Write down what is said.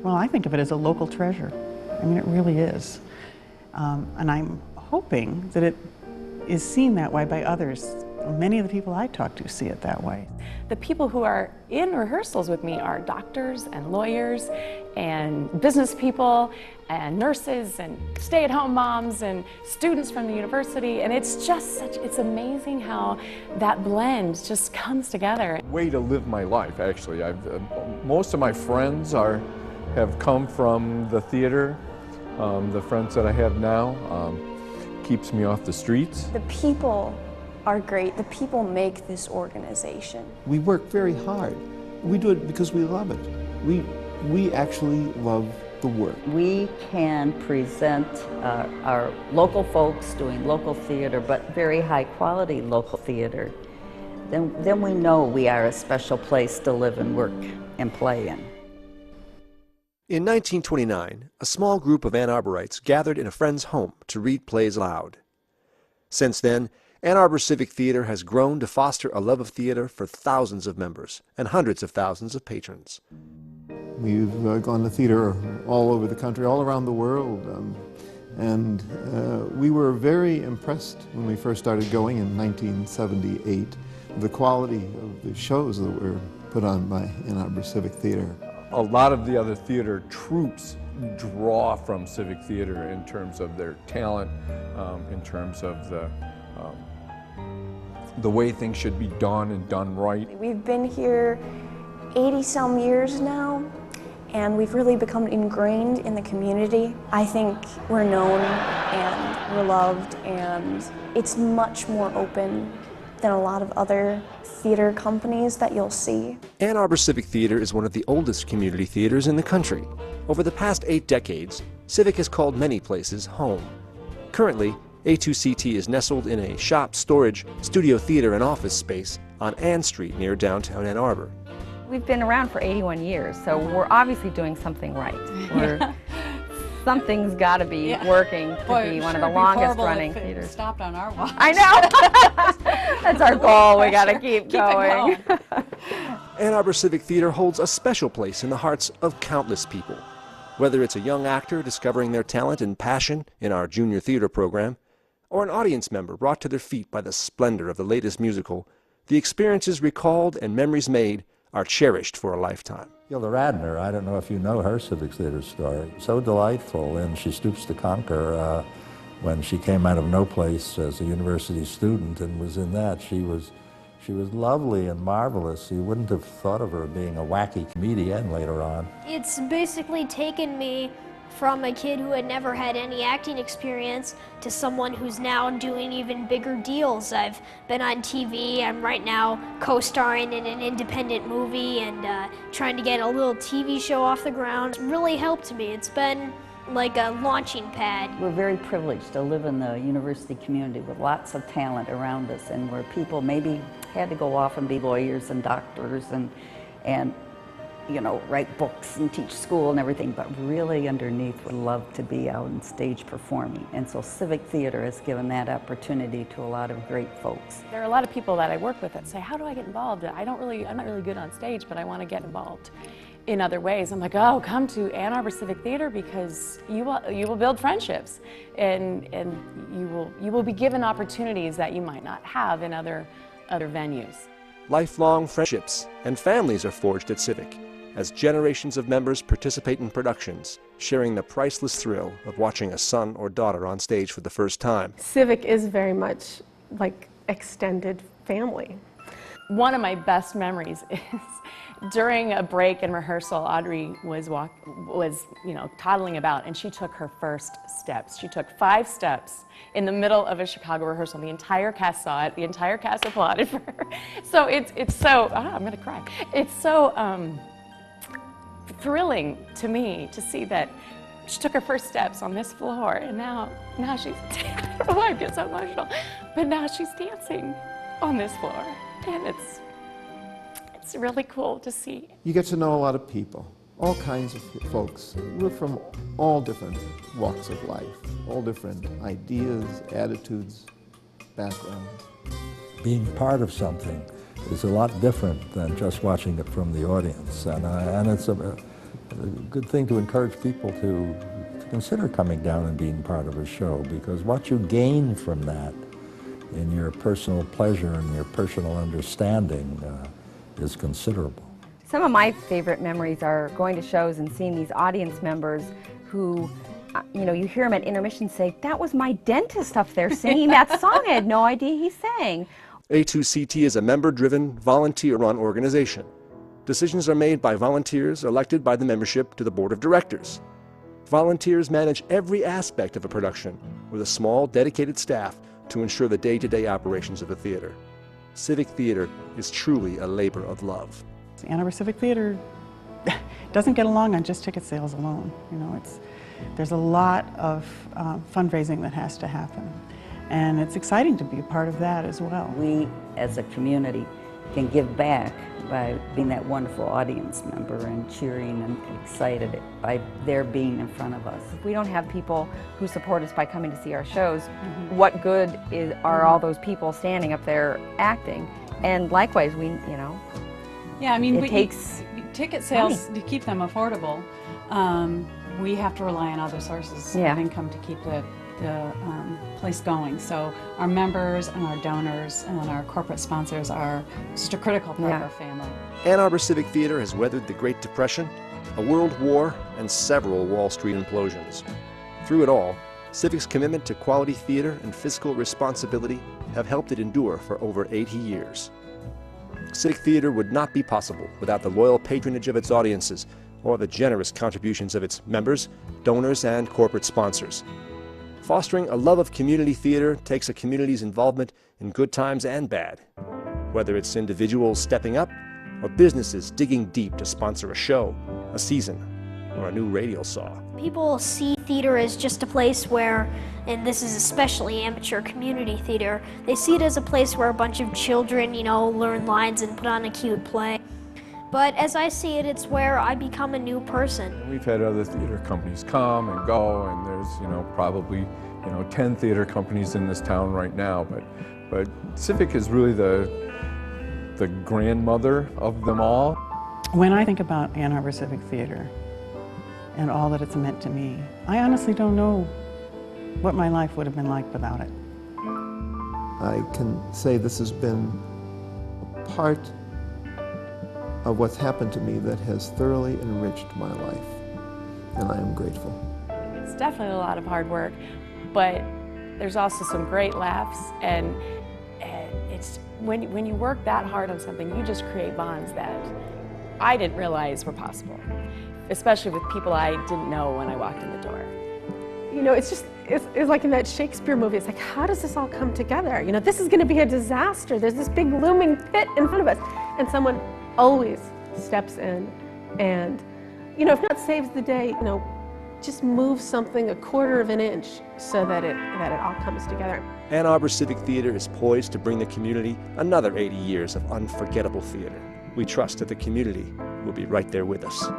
well, I think of it as a local treasure. I mean, it really is. And I'm hoping that it is seen that way by others. Many of the people I talk to see it that way. The people who are in rehearsals with me are doctors and lawyers and business people and nurses and stay-at-home moms and students from the university, and it's just it's amazing how that blend just comes together. Way to live my life, actually. Most of my friends have come from the theater. The friends that I have now keeps me off the streets. The people are great. The people make this organization. We work very hard. We do it because we love it. We actually love the work. We can present our local folks doing local theater, but very high quality local theater. Then we know we are a special place to live and work and play in. In 1929, a small group of Ann Arborites gathered in a friend's home to read plays aloud. Since then, Ann Arbor Civic Theater has grown to foster a love of theater for thousands of members and hundreds of thousands of patrons. We've gone to theater all over the country, all around the world, and we were very impressed when we first started going in 1978, the quality of the shows that were put on by Ann Arbor Civic Theater. A lot of the other theater troupes draw from Civic Theater in terms of their talent, in terms of the way things should be done and done right. We've been here 80-some years now, and we've really become ingrained in the community. I think we're known and we're loved, and it's much more open than a lot of other theater companies that you'll see. Ann Arbor Civic Theater is one of the oldest community theaters in the country. Over the past 8 decades, Civic has called many places home. Currently, A2CT is nestled in a shop, storage, studio theater, and office space on Ann Street near downtown Ann Arbor. We've been around for 81 years, so we're obviously doing something right. Something's got to be working to be one of the longest running theaters. Stopped on our watch. I know. That's our goal. We got to keep going. Ann Arbor Civic Theater holds a special place in the hearts of countless people. Whether it's a young actor discovering their talent and passion in our junior theater program, or an audience member brought to their feet by the splendor of the latest musical, the experiences recalled and memories made are cherished for a lifetime. Gilda Radner, I don't know if you know her Civic Theater story. So delightful, and She Stoops to Conquer. When she came out of no place as a university student and was in that, she was lovely and marvelous. You wouldn't have thought of her being a wacky comedian later on. It's basically taken me from a kid who had never had any acting experience to someone who's now doing even bigger deals. I've been on TV. I'm right now co-starring in an independent movie and trying to get a little TV show off the ground. It's really helped me. It's been like a launching pad. We're very privileged to live in the university community with lots of talent around us, and where people maybe had to go off and be lawyers and doctors and you know, write books and teach school and everything, but really underneath would love to be out on stage performing. And so Civic Theater has given that opportunity to a lot of great folks. There are a lot of people that I work with that say, how do I get involved? I'm not really good on stage, but I want to get involved in other ways. I'm like, oh, come to Ann Arbor Civic Theater because you will build friendships and you will be given opportunities that you might not have in other venues. Lifelong friendships and families are forged at Civic as generations of members participate in productions, sharing the priceless thrill of watching a son or daughter on stage for the first time. Civic is very much like extended family. One of my best memories is during a break in rehearsal, Audrey was toddling about, and she took her first steps. She took 5 steps in the middle of a Chicago rehearsal. The entire cast saw it. The entire cast applauded for her. So it's so, I'm gonna cry. It's so thrilling to me to see that she took her first steps on this floor, and now she's, I don't know why I get so emotional, but now she's dancing on this floor, and it's really cool to see. You get to know a lot of people, all kinds of folks. We're from all different walks of life, all different ideas, attitudes, backgrounds. Being part of something is a lot different than just watching it from the audience, and it's a good thing to encourage people to consider coming down and being part of a show, because what you gain from that in your personal pleasure and your personal understanding is considerable. Some of my favorite memories are going to shows and seeing these audience members who, you know, you hear them at intermission say, "That was my dentist up there singing that song. I had no idea he sang." A2CT is a member-driven, volunteer-run organization. Decisions are made by volunteers elected by the membership to the board of directors. Volunteers manage every aspect of a production with a small, dedicated staff to ensure the day-to-day operations of a theater. Civic theater is truly a labor of love. Ann Arbor Civic Theater doesn't get along on just ticket sales alone. You know, there's a lot of fundraising that has to happen, and it's exciting to be a part of that as well. We, as a community, can give back by being that wonderful audience member and cheering and excited by their being in front of us. If we don't have people who support us by coming to see our shows, what good are all those people standing up there acting? And likewise, yeah, I mean, it takes ticket sales to keep them affordable. We have to rely on other sources of income to keep the place going. So our members and our donors and our corporate sponsors are just a critical part of our family. Ann Arbor Civic Theater has weathered the Great Depression, a World War, and several Wall Street implosions. Through it all, Civic's commitment to quality theater and fiscal responsibility have helped it endure for over 80 years. Civic Theater would not be possible without the loyal patronage of its audiences or the generous contributions of its members, donors, and corporate sponsors. Fostering a love of community theater takes a community's involvement in good times and bad. Whether it's individuals stepping up or businesses digging deep to sponsor a show, a season, or a new radial saw. People see theater as just a place where, and this is especially amateur community theater, they see it as a place where a bunch of children, learn lines and put on a cute play. But as I see it, it's where I become a new person. We've had other theater companies come and go, and there's, probably, 10 theater companies in this town right now, but Civic is really the grandmother of them all. When I think about Ann Arbor Civic Theater and all that it's meant to me, I honestly don't know what my life would have been like without it. I can say this has been a part of what's happened to me that has thoroughly enriched my life, and I am grateful. It's definitely a lot of hard work, but there's also some great laughs, and it's when you work that hard on something, you just create bonds that I didn't realize were possible, especially with people I didn't know when I walked in the door. It's like in that Shakespeare movie. It's like, how does this all come together? This is going to be a disaster. There's this big looming pit in front of us, and someone always steps in and, if not saves the day, just moves something a quarter of an inch so that it all comes together. Ann Arbor Civic Theater is poised to bring the community another 80 years of unforgettable theater. We trust that the community will be right there with us.